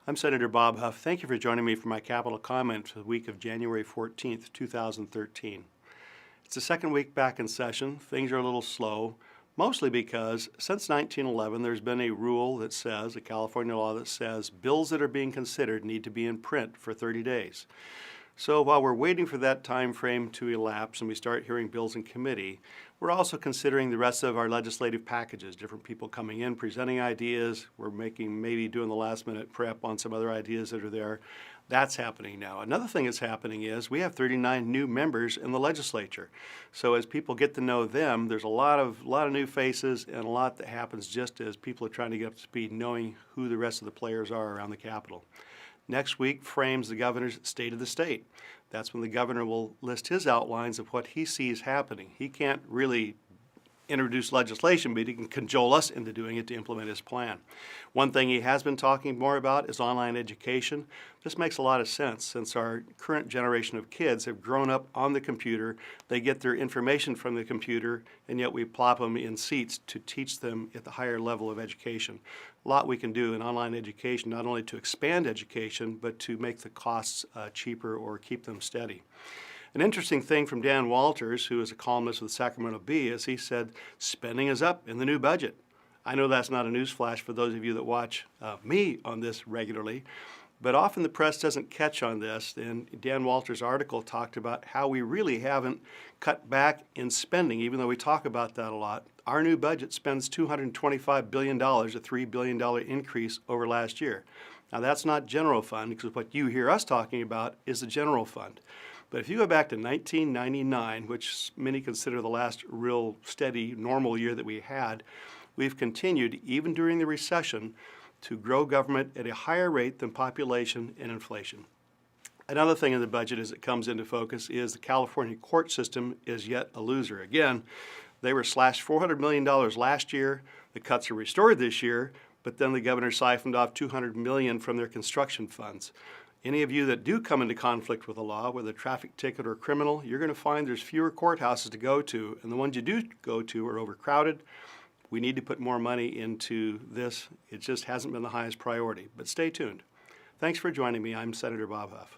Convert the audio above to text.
I'm Senator Bob Huff. Thank you for joining me for my capital comment for the week of January 14th, 2013. It's the second week back in session. Things are a little slow, mostly because since 1911 there's been a rule that says, a California law that says, bills that are being considered need to be in print for 30 days. So while we're waiting for that time frame to elapse and we start hearing bills in committee, we're also considering the rest of our legislative packages, different people coming in, presenting ideas. We're maybe doing the last minute prep on some other ideas that are there. That's happening now. Another thing that's happening is we have 39 new members in the legislature. So as people get to know them, there's a lot of new faces and a lot that happens just as people are trying to get up to speed, knowing who the rest of the players are around the Capitol. Next week frames the governor's State of the State. That's when the governor will list his outlines of what he sees happening. He can't really introduce legislation, but he can cajole us into doing it to implement his plan. One thing he has been talking more about is online education. This makes a lot of sense since our current generation of kids have grown up on the computer. They get their information from the computer, and yet we plop them in seats to teach them at the higher level of education. A lot we can do in online education, not only to expand education, but to make the costs cheaper or keep them steady. An interesting thing from Dan Walters, who is a columnist with the Sacramento Bee, is he said, spending is up in the new budget. I know that's not a newsflash for those of you that watch me on this regularly, but often the press doesn't catch on this. And Dan Walters' article talked about how we really haven't cut back in spending, even though we talk about that a lot. Our new budget spends $225 billion, a $3 billion increase over last year. Now that's not general fund, because what you hear us talking about is the general fund. But if you go back to 1999, which many consider the last real steady, normal year that we had, we've continued, even during the recession, to grow government at a higher rate than population and inflation. Another thing in the budget as it comes into focus is the California court system is yet a loser. Again, they were slashed $400 million last year. The cuts are restored this year, but then the governor siphoned off $200 million from their construction funds. Any of you that do come into conflict with the law, whether traffic ticket or criminal, you're going to find there's fewer courthouses to go to, and the ones you do go to are overcrowded. We need to put more money into this. It just hasn't been the highest priority, but stay tuned. Thanks for joining me. I'm Senator Bob Huff.